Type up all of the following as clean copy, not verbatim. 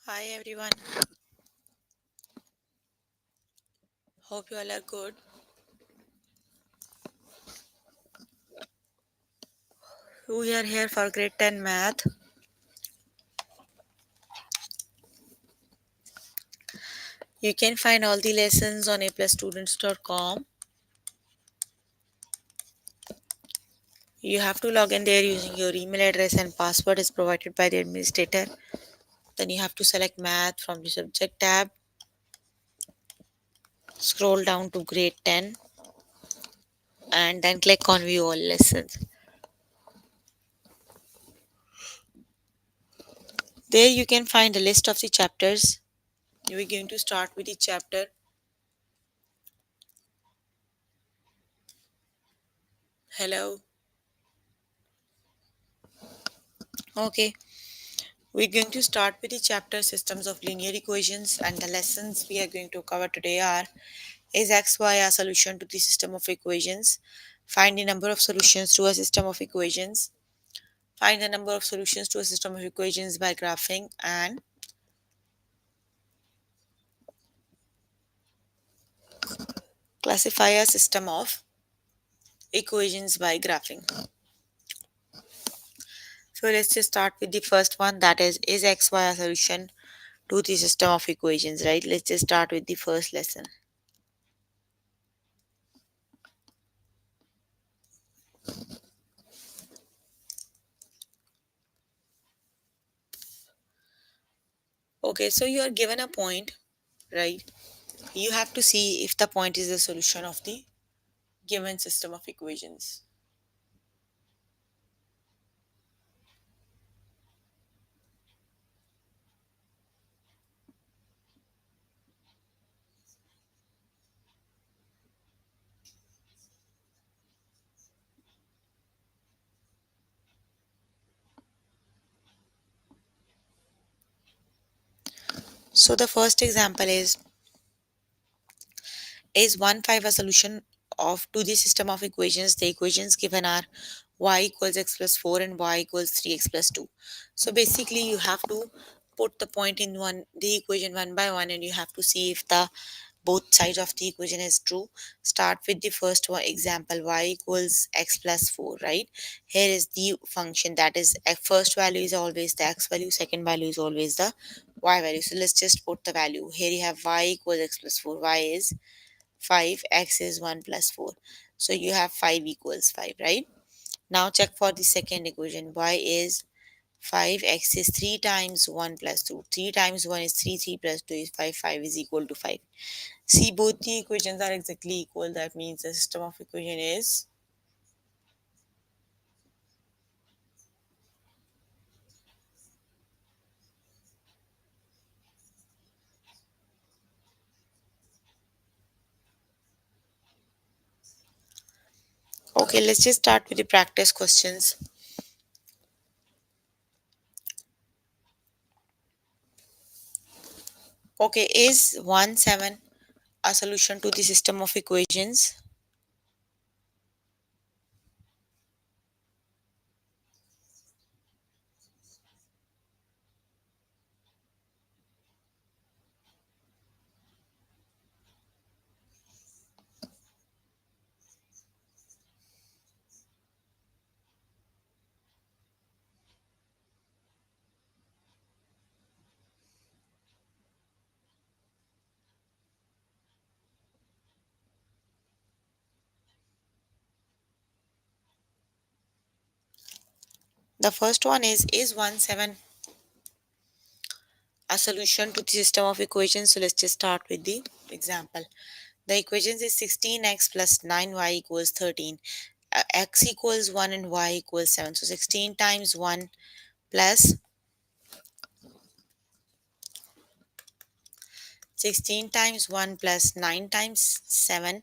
Hi everyone, hope you all are good. We are here for grade 10 math. You can find all the lessons on aplusstudents.com. You have to log in there using your email address and password is provided by the administrator. Then you have to select math from the subject tab, scroll down to grade 10 and then click on view all lessons. There you can find a list of the chapters. We're going to start with the chapter. Hello. Okay. We're going to start with the chapter systems of linear equations, and the lessons we are going to cover today are: is xy a solution to the system of equations? Find the number of solutions to a system of equations. Find the number of solutions to a system of equations by graphing, and classify a system of equations by graphing. So let's just start with the first one, that is xy a solution to the system of equations, right? Let's just start with the first lesson. Okay, so you are given a point, right? You have to see if the point is the solution of the given system of equations. So the first example is 1 5 a solution of to the system of equations? The equations given are y equals x plus 4 and y equals 3x plus 2. So basically you have to put the point in one the equation one by one, and you have to see if the both sides of the equation is true. Start with the first one example, y equals x plus 4, right? Here is the function, that is first value is always the x value, second value is always the y value. So let's just put the value. Here you have y equals x plus 4, y is 5, x is 1 plus 4. So you have 5 equals 5, right? Now check for the second equation. Y is 5, x is 3 times 1 plus 2. 3 times 1 is 3, 3 plus 2 is 5, 5 is equal to 5. See, both the equations are exactly equal. That means the system of equation is okay. Let's just start with the practice questions. Okay, is 1 7 a solution to the system of equations? The first one is 1 7 a solution to the system of equations? So let's just start with the example. The equations is 16x plus 9y equals 13. X equals 1 and y equals 7. So 16 times 1 plus 16 times 1 plus 9 times 7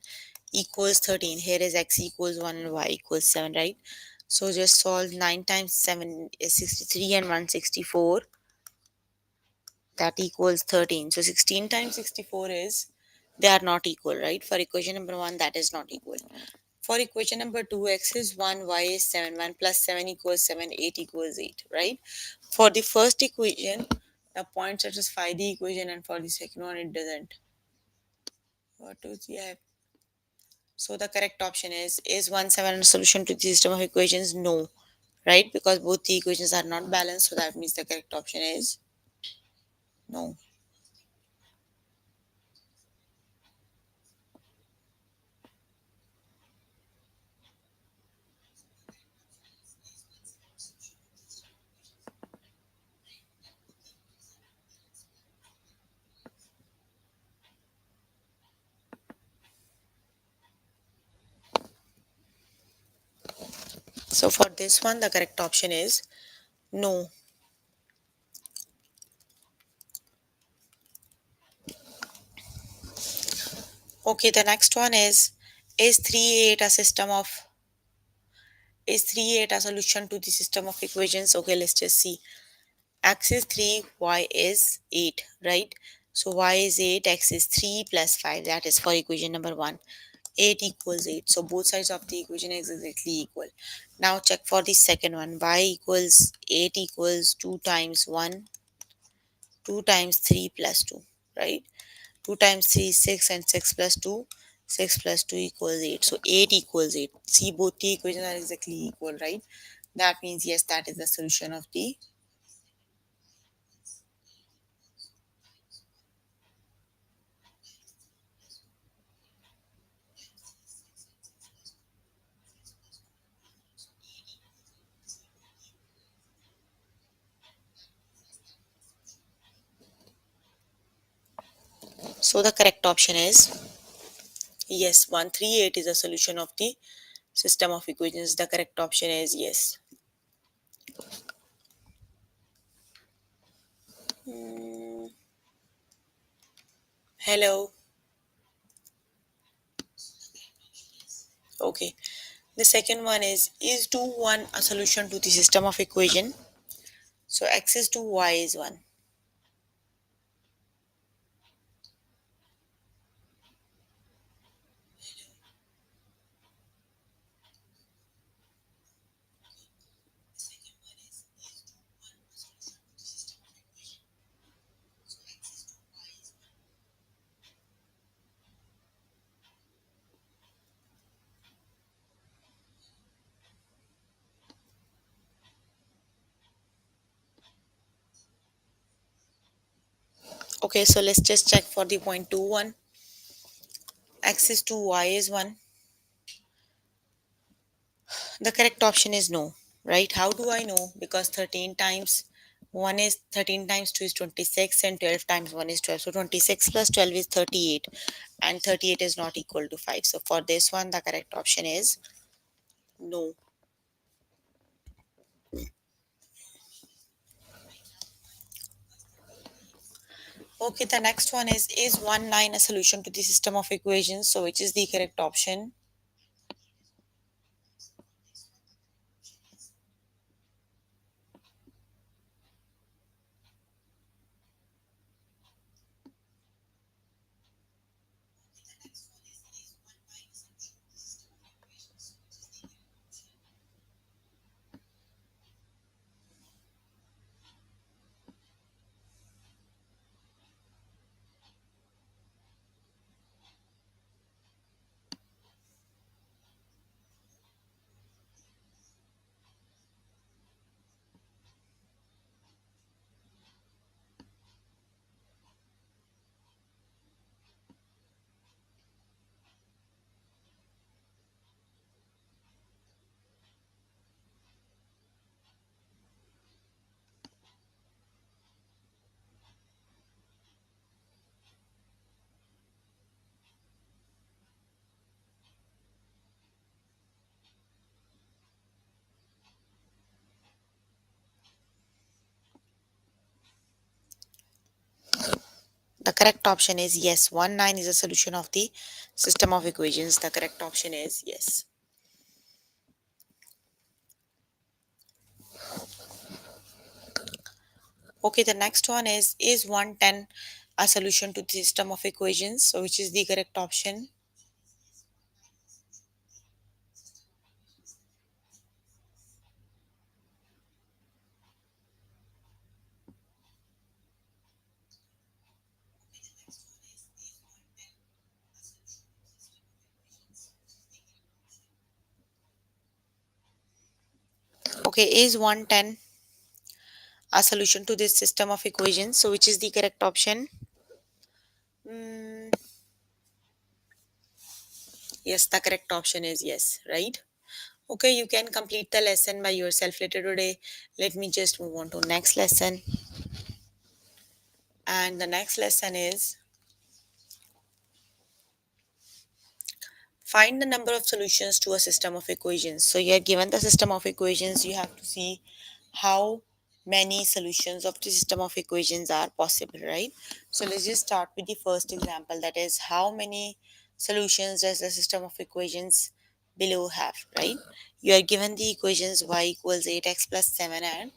equals 13. Here is x equals 1 and y equals 7, right? So just solve. 9 times 7 is 63 and 164. That equals 13. So 16 times 64 is, they are not equal, right? For equation number 1, that is not equal. For equation number 2, x is 1, y is 7. 1 plus 7 equals 7, 8 equals 8, right? For the first equation, The point satisfy the equation, and for the second one it doesn't. What is, yeah. So the correct option is 1 7 a solution to the system of equations? No, right? Because both the equations are not balanced, so that means the correct option is no. So for this one, the correct option is no. Okay, the next one is 3 8 a system of is 3 8 a solution to the system of equations? Okay, let's just see. X is 3, y is 8, right? So y is 8, x is 3 plus 5. That is for equation number 1. 8 equals 8. So both sides of the equation is exactly equal. Now check for the second one. Y equals 8 equals 2 times 1, 2 times 3 plus 2, right? 2 times 3 is 6, and 6 plus 2, 6 plus 2 equals 8. So 8 equals 8. See, both the equations are exactly equal, right? That means yes, that is the solution of the. So the correct option is yes, 138 is a solution of the system of equations. The correct option is yes. Hmm, hello. Okay. The second one is 2 1 a solution to the system of equation? So x is 2, y is 1. Okay, so let's just check for the point 2 1. X is 2, y is 1. The correct option is no, right? How do I know? Because 13 times 1 is 13 times 2 is 26, and 12 times 1 is 12. So 26 plus 12 is 38, and 38 is not equal to 5. So for this one, the correct option is no. Okay, the next one is 1 9 a solution to the system of equations? So which is the correct option? The correct option is yes. 1 9 is a solution of the system of equations. The correct option is yes. Okay, the next one is 110 a solution to the system of equations? So which is the correct option? Okay, is 110 a solution to this system of equations? So which is the correct option? Mm, yes, the correct option is yes, right? Okay, you can complete the lesson by yourself later today. Let me just move on to next lesson. And the next lesson is find the number of solutions to a system of equations. So you're given the system of equations, you have to see how many solutions of the system of equations are possible, right? So let's just start with the first example, that is how many solutions does the system of equations below have, right? You are given the equations y equals 8x plus 7 and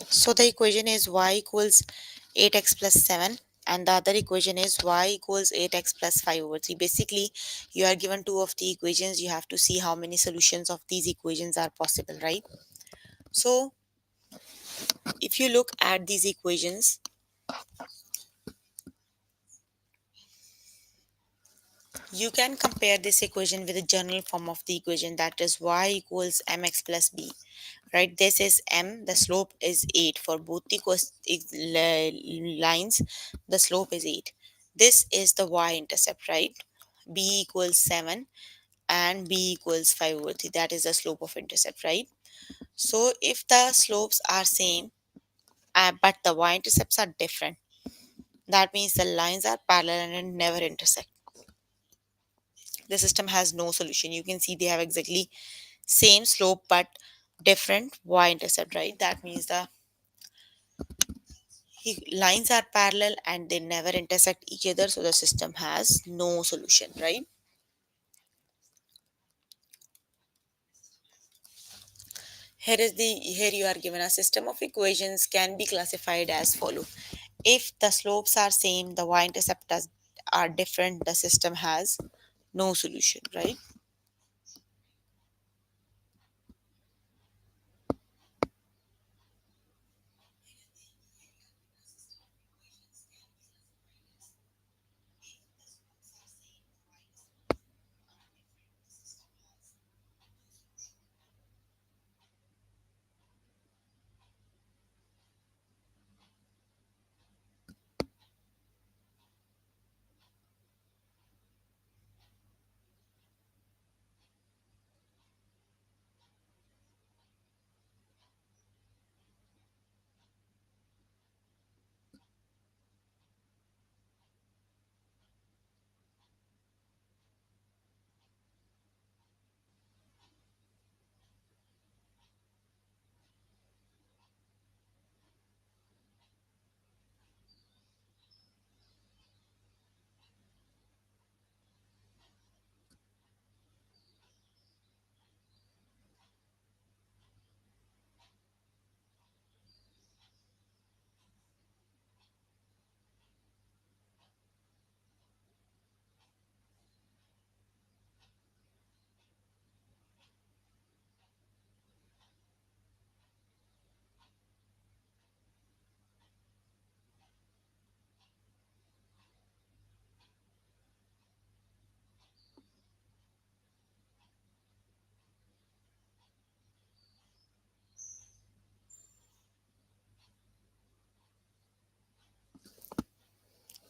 so the equation is y equals 8x plus 7 and the other equation is y equals 8x plus 5 over 3. Basically, you are given two of the equations. You have to see how many solutions of these equations are possible, right? So if you look at these equations, you can compare this equation with the general form of the equation, that is y equals mx plus b, right? This is m, the slope is 8 for both the lines, the slope is 8. This is the y-intercept, right? B equals 7 and b equals 5 over 3, that is the slope of intercept, right? So if the slopes are same but the y-intercepts are different, that means the lines are parallel and never intersect. The system has no solution. You can see they have exactly same slope but different y-intercept, right? That means the lines are parallel and they never intersect each other, so the system has no solution, right? Here you are given a system of equations can be classified as follow. If the slopes are same, the y-intercepts are different, the system has no solution, right?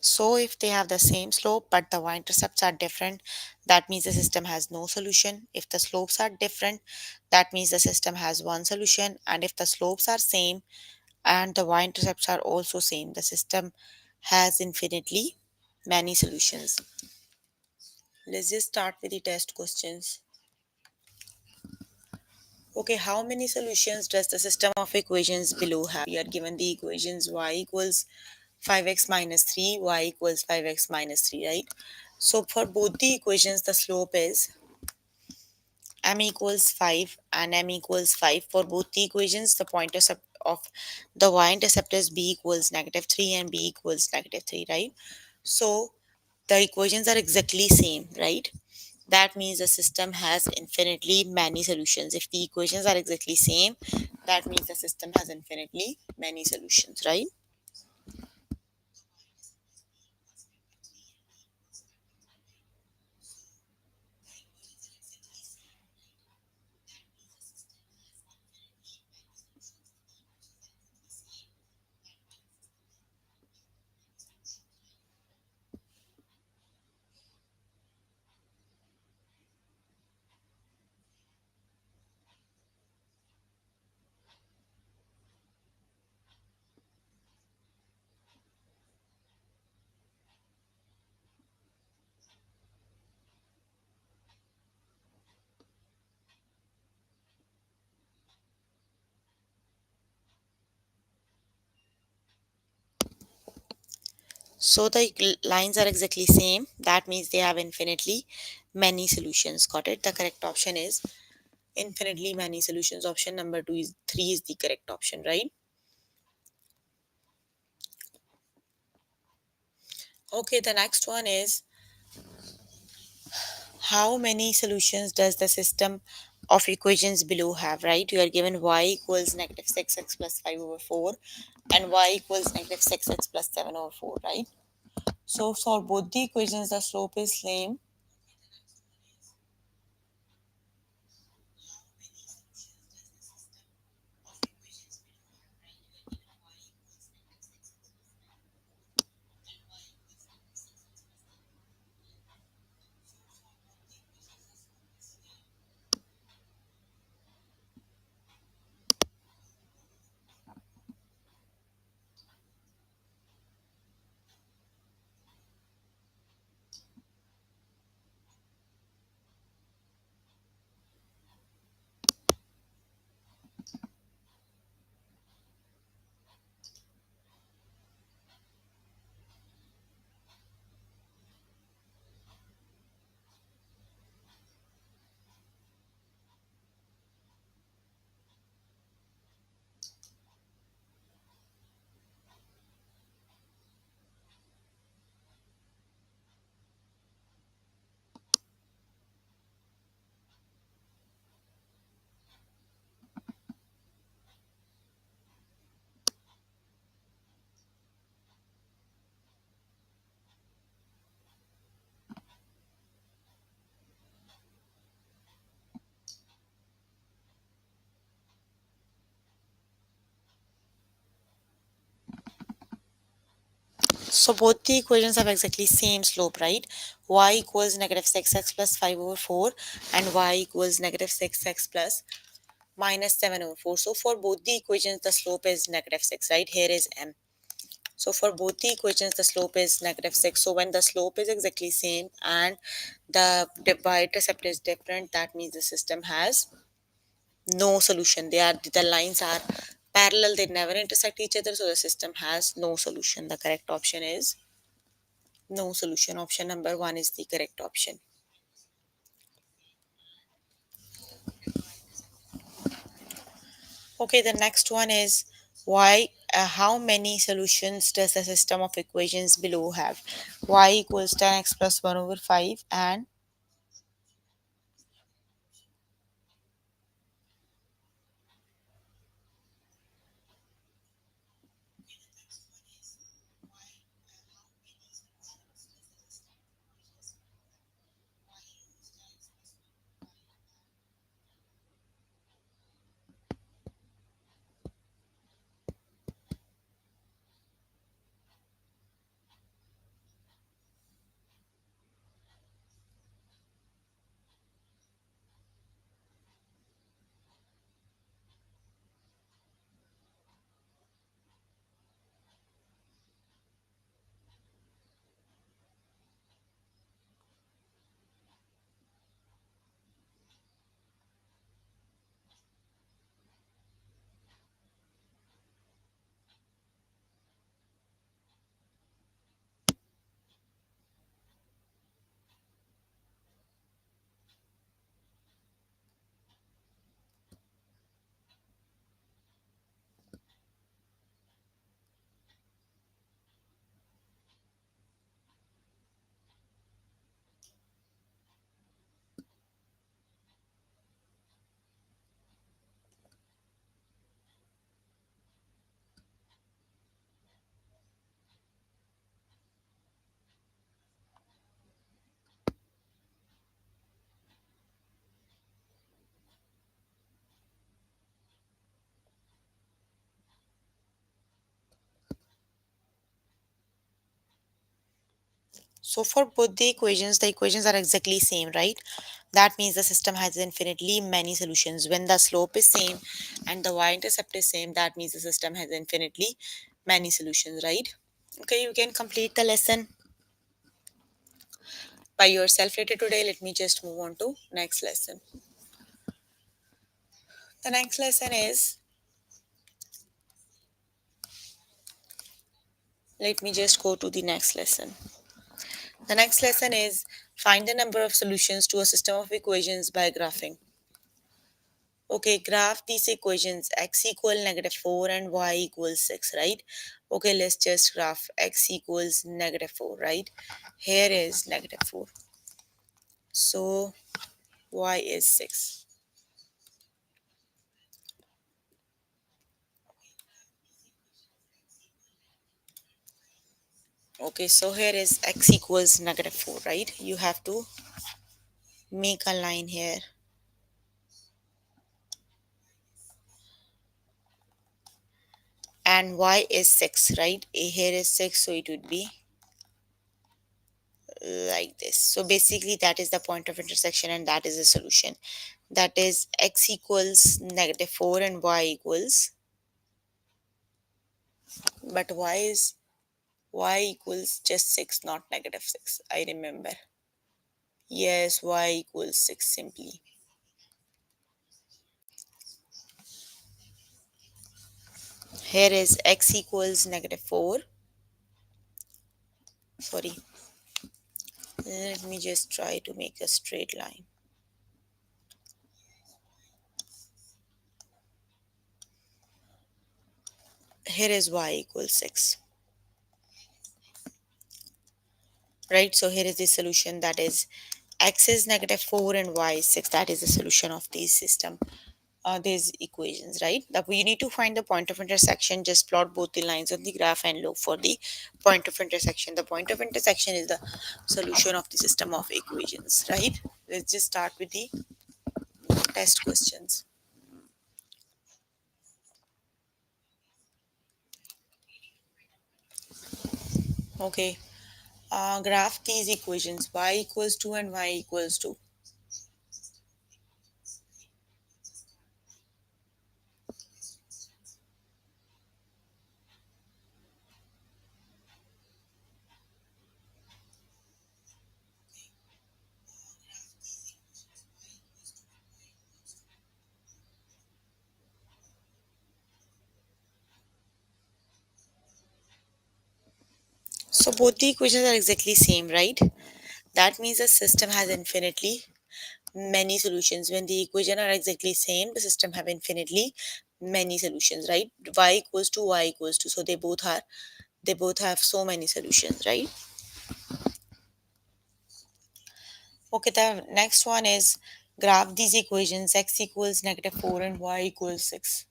So if they have the same slope but the y-intercepts are different, that means the system has no solution. If the slopes are different, that means the system has one solution. And if the slopes are same and the y-intercepts are also same, the system has infinitely many solutions. Let's just start with the test questions. Okay, how many solutions does the system of equations below have? We are given the equations y equals 5x minus 3, y equals 5x minus 3, right? So for both the equations, the slope is m equals 5 and m equals 5. For both the equations, the point of the y-intercept is b equals negative 3 and b equals negative 3, right? So the equations are exactly same, right? That means the system has infinitely many solutions. If the equations are exactly same, that means the system has infinitely many solutions, right? So the lines are exactly same. That means they have infinitely many solutions. Got it? The correct option is infinitely many solutions. Option number 3 is the correct option, right? Okay, the next one is how many solutions does the system of equations below have, right? You are given y equals negative 6x plus 5 over 4 and y equals negative 6x plus 7 over 4, right? So for both the equations, the slope is same. So both the equations have exactly same slope, right? Y equals negative 6x plus 5 over 4 and y equals negative 6x plus minus 7 over 4. So for both the equations, the slope is negative 6, right? Here is m. So for both the equations, the slope is negative 6. So when the slope is exactly same and the y-intercept is different, that means the system has no solution. The lines are parallel, they never intersect each other, so the system has no solution. The correct option is no solution. Option number 1 is the correct option. Okay, the next one is why how many solutions does the system of equations below have? Y equals 10x plus 1 over 5 and So for both the equations are exactly same, right? That means the system has infinitely many solutions. When the slope is same and the y-intercept is same, that means the system has infinitely many solutions, right? Okay, you can complete the lesson by yourself later today. Let me just move on to next lesson. The next lesson is, let me just go to the next lesson. The next lesson is find the number of solutions to a system of equations by graphing. Okay, graph these equations x equal -4 and y equals 6, right? Okay, let's just graph x equals -4, right? Here is -4. So y is 6. Okay, so here is x equals -4, right? You have to make a line here. And y is 6, right? Here is 6, so it would be like this. So basically that is the point of intersection and that is the solution. That is x equals -4 and y equals, but y equals just 6, not -6, I remember. Yes, y equals 6 simply. Here is x equals -4. Sorry, let me just try to make a straight line. Here is y equals 6, right? So here is the solution, that is x is -4 and y is 6. That is the solution of this system, these equations, right? That we need to find the point of intersection. Just plot both the lines on the graph and look for the point of intersection. The point of intersection is the solution of the system of equations, right? Let's just start with the test questions. Okay, graph these equations, y equals 2 and y equals 2. So both the equations are exactly same, right? That means the system has infinitely many solutions. When the equation are exactly same, the system have infinitely many solutions, right? Y equals to y equals to, so they both have so many solutions, right? Okay, the next one is graph these equations, x equals -4 and y equals 6.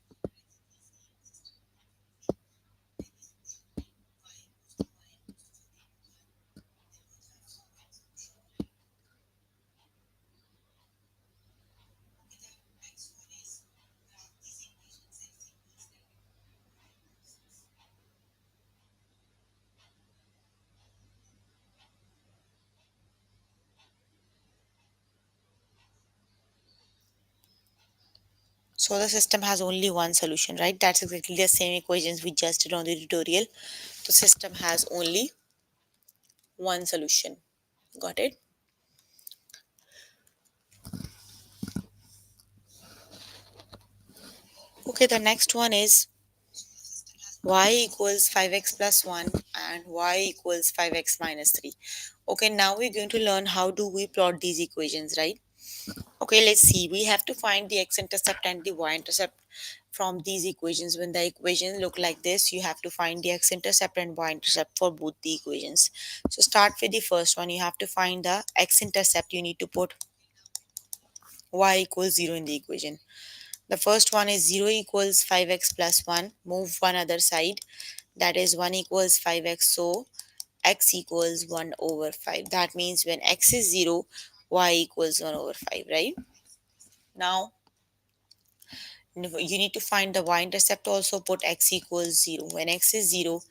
So the system has only one solution, right? That's exactly the same equations we just did on the tutorial. The system has only one solution. Got it? Okay, the next one is y equals 5x plus 1 and y equals 5x minus 3. Okay, now we're going to learn how do we plot these equations, right? Okay, let's see. We have to find the x-intercept and the y-intercept from these equations. When the equations look like this, you have to find the x-intercept and y-intercept for both the equations. So start with the first one. You have to find the x-intercept. You need to put y equals 0 in the equation. The first one is 0 equals 5x plus 1. Move one other side. That is 1 equals 5x. So x equals 1 over 5. That means when x is 0, y equals 1 over 5, right? Now, you need to find the y-intercept also, put x equals 0. When x is 0,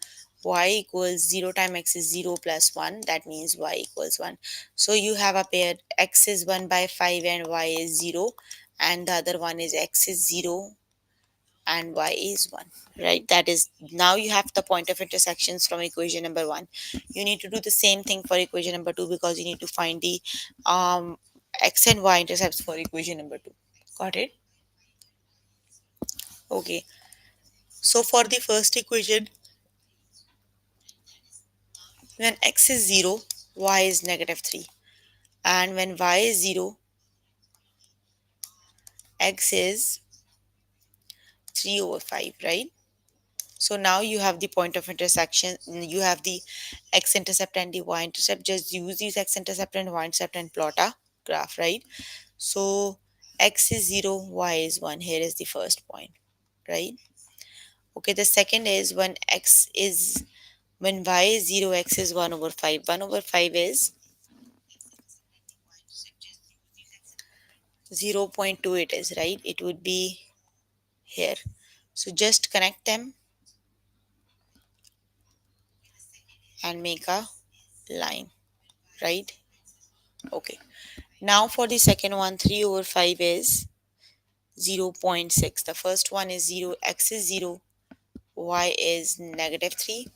y equals 0 times x is 0 plus 1, that means y equals 1. So you have a pair x is 1 by 5 and y is 0, and the other one is x is 0 and y is 1, right? That is, now you have the point of intersections from equation number 1. You need to do the same thing for equation number 2, because you need to find the x and y intercepts for equation number 2. Got it? Okay. So for the first equation, when x is 0, y is negative 3. And when y is 0, x is 3 over 5, right? So now you have the point of intersection, you have the x-intercept and the y-intercept. Just use these x-intercept and y-intercept and plot a graph, right? So x is 0, y is 1. Here is the first point, right? Okay, the second is when y is 0, x is 1 over 5. 1 over 5 is 0.2, it is, right? It would be here. So just connect them and make a line, right? Okay. Now for the second one, 3 over 5 is 0.6. The first one is 0, x is 0, y is negative 3.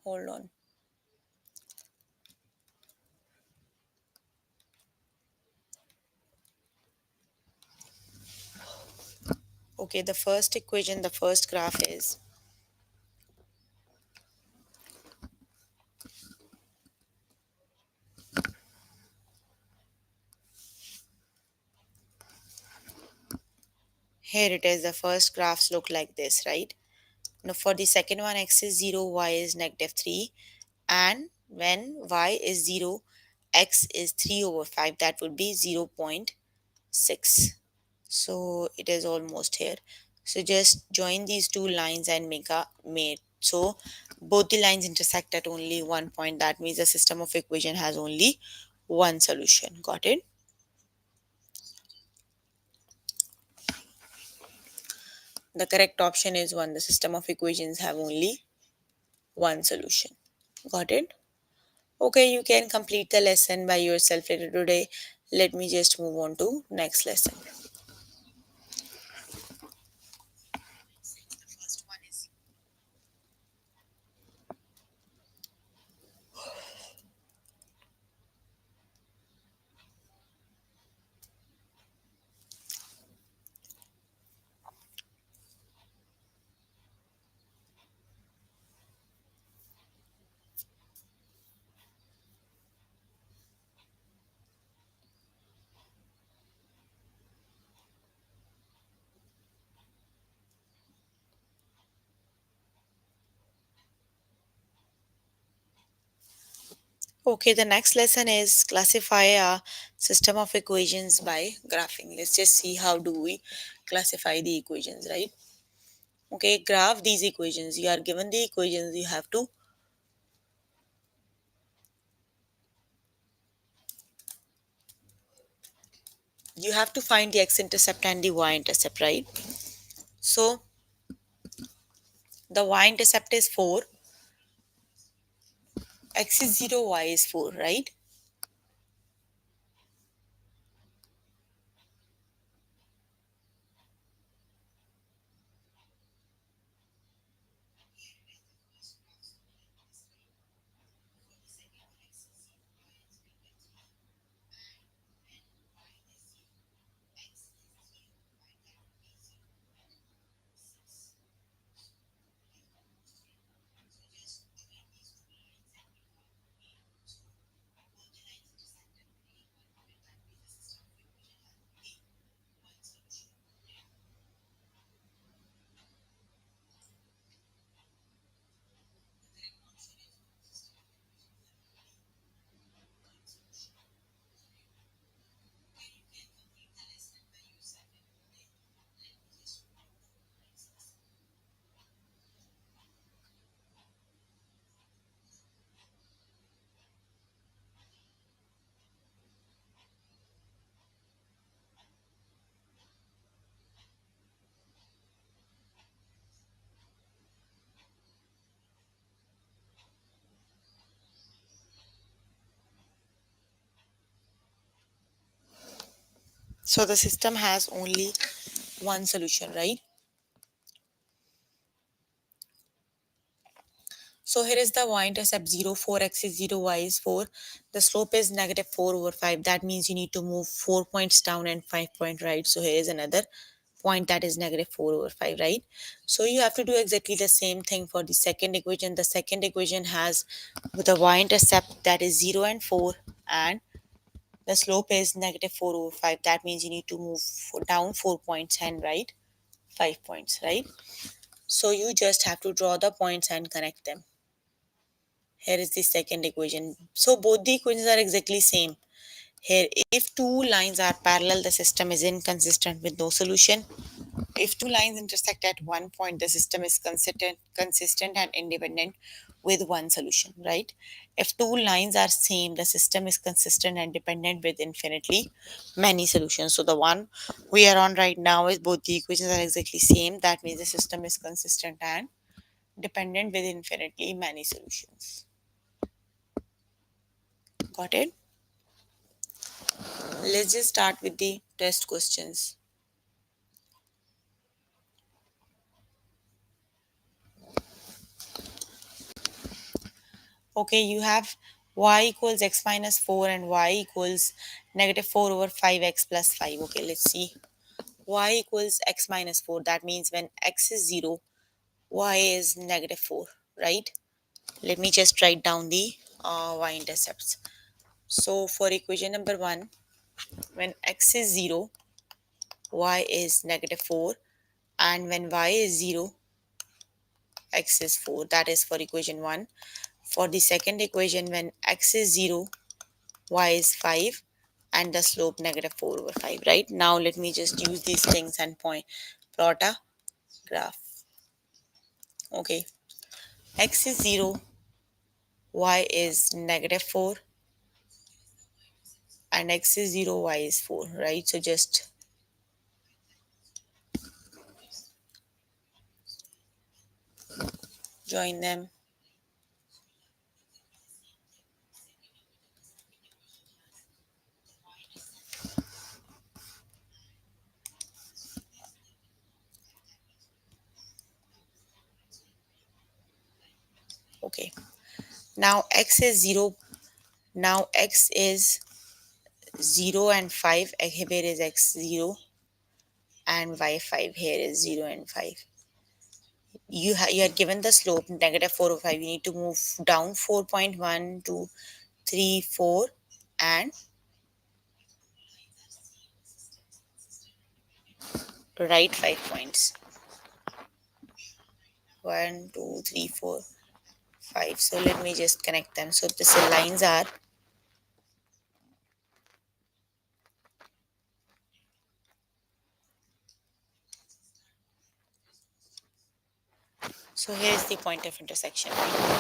Hold on. Okay, the first equation, the first graph is, here it is. The first graphs look like this, right? Now for the second one, x is 0, y is negative 3. And when y is 0, x is 3 over 5. That would be 0.6. So it is almost here. So just join these two lines and make a mate. So both the lines intersect at only one point. That means the system of equation has only one solution. Got it? The correct option is 1. The system of equations have only one solution. Got it? Okay, you can complete the lesson by yourself later today. Let me just move on to next lesson. Okay, the next lesson is classify a system of equations by graphing. Let's just see how do we classify the equations, right? Okay, graph these equations. You are given the equations, you have to find the x-intercept and the y-intercept, right? So the y-intercept is 4, x is 0, y is 4, right? So the system has only one solution, right? So here is the y-intercept 0, 4x is 0, y is 4. The slope is negative 4 over 5. That means you need to move 4 points down and 5 point right. So here is another point that is negative 4 over 5, right? So you have to do exactly the same thing for the second equation. The second equation has the y-intercept that is 0 and 4, and the slope is negative 4 over 5. That means you need to move down 4 points and right 5 points, right? So you just have to draw the points and connect them. Here is the second equation. So both the equations are exactly same. Here, if two lines are parallel, the system is inconsistent with no solution. If two lines intersect at one point, the system is consistent and independent with one solution, right? If two lines are same, the system is consistent and dependent with infinitely many solutions. So the one we are on right now is both the equations are exactly same. That means the system is consistent and dependent with infinitely many solutions. Got it? Let's just start with the test questions. Okay, you have y equals x minus 4 and y equals negative 4 over 5x plus 5. Okay, let's see. Y equals x minus 4. That means when x is 0, y is negative 4, right? Let me just write down the y-intercepts. So for equation number 1, when x is 0, y is negative 4. And when y is 0, x is 4. That is for equation 1. For the second equation, when x is 0, y is 5, and the slope negative 4 over 5, right? Now let me just use these things and plot a graph. Okay, x is 0, y is negative 4, and x is 0, y is 4, right? So just join them. Okay, now x is 0. Now x is 0 and 5. Here is x 0 and y 5. Here is 0 and 5. You are given the slope negative 4 over 5. You need to move down 4.1 to 3, 4, and right 5 points. 1, 2, 3, 4, 5. So let me just connect them. So this lines are, so here is the point of intersection.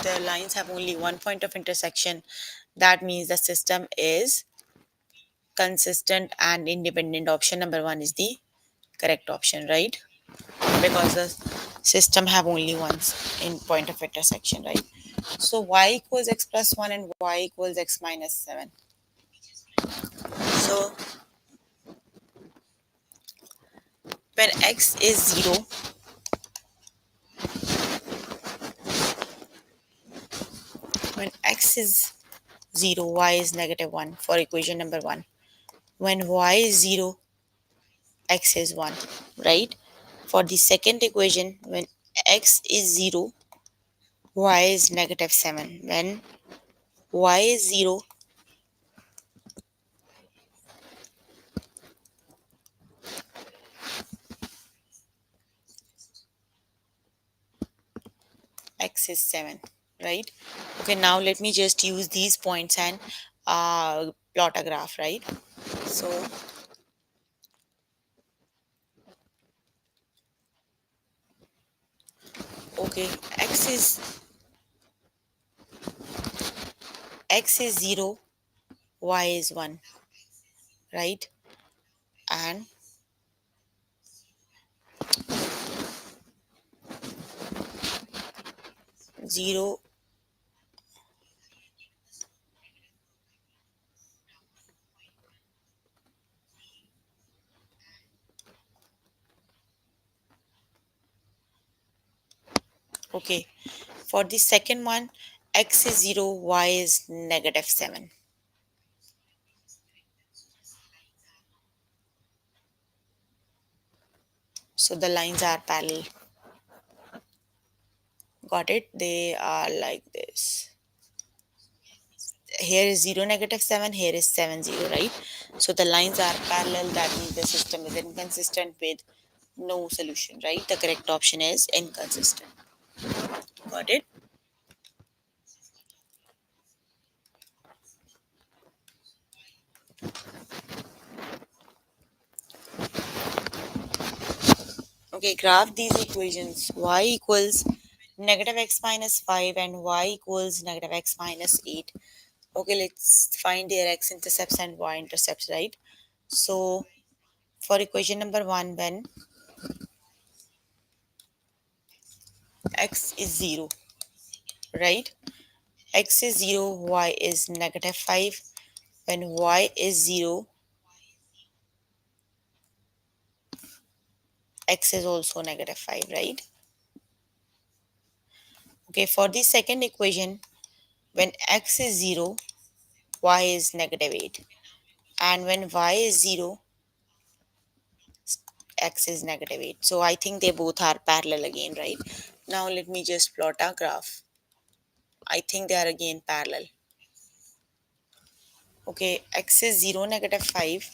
The lines have only one point of intersection. That means the system is consistent and independent. Option number 1 is the correct option, right? Because the system have only one in point of intersection, right? So y equals x plus 1 and y equals x minus 7. So when x is 0, when x is 0, y is negative 1 for equation number 1. When y is 0, x is 1, right? For the second equation, when x is 0, y is negative 7. When y is 0, x is 7, right? Okay, now let me just use these points and plot a graph, right? So, okay, x is 0, y is 1, right? And 0, Okay, for the second one, x is 0, y is negative 7. So the lines are parallel. Got it? They are like this. Here is 0, negative 7, here is 7, 0, right? So the lines are parallel, that means the system is inconsistent with no solution, right? The correct option is inconsistent. Got it? Okay, graph these equations. Y equals negative x minus 5 and y equals negative x minus 8. Okay, let's find their x-intercepts and y-intercepts, right? So for equation number 1, when x is 0, right? X is 0, y is negative 5. When y is 0, x is also negative 5, right? Okay, for the second equation, when x is 0, y is negative 8. And when y is 0, x is negative 8. So I think they both are parallel again, right? Now let me just plot a graph. I think they are again parallel. Okay, x is 0, negative 5,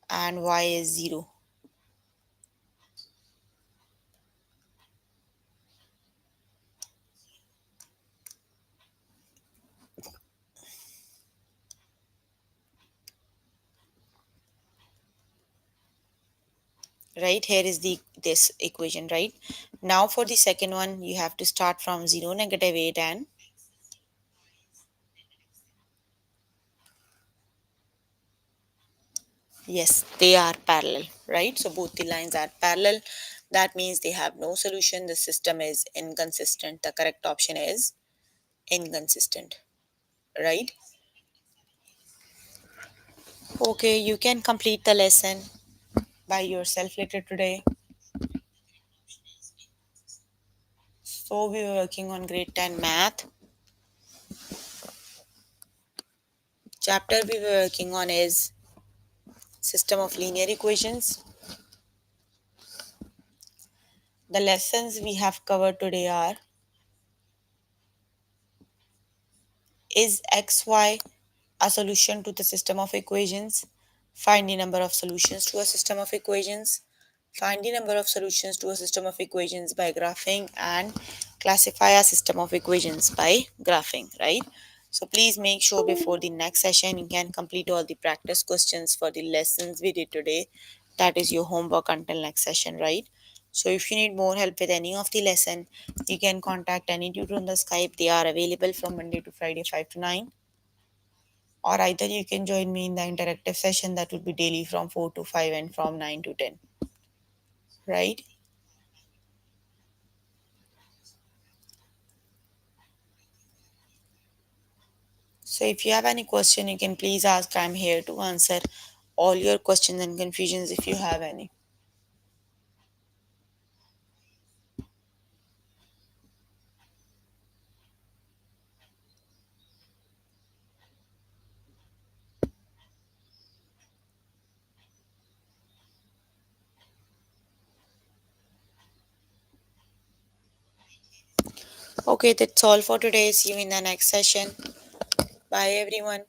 and y is 0. Right, here is the this equation, right? Now for the second one, you have to start from 0, negative 8, and yes, they are parallel, right? So both the lines are parallel. That means they have no solution. The system is inconsistent. The correct option is inconsistent, right? Okay, you can complete the lesson by yourself later today. So we were working on grade 10 math. Chapter we were working on is system of linear equations. The lessons we have covered today are: is xy a solution to the system of equations? Find the number of solutions to a system of equations. Find the number of solutions to a system of equations by graphing, and classify a system of equations by graphing, right? So please make sure before the next session you can complete all the practice questions for the lessons we did today. That is your homework until next session, right? So if you need more help with any of the lesson, you can contact any tutor on the Skype. They are available from Monday to Friday 5 to 9, or either you can join me in the interactive session that would be daily from 4 to 5 and from 9 to 10, right? So if you have any question, you can please ask. I'm here to answer all your questions and confusions if you have any. Okay, that's all for today. See you in the next session. Bye everyone.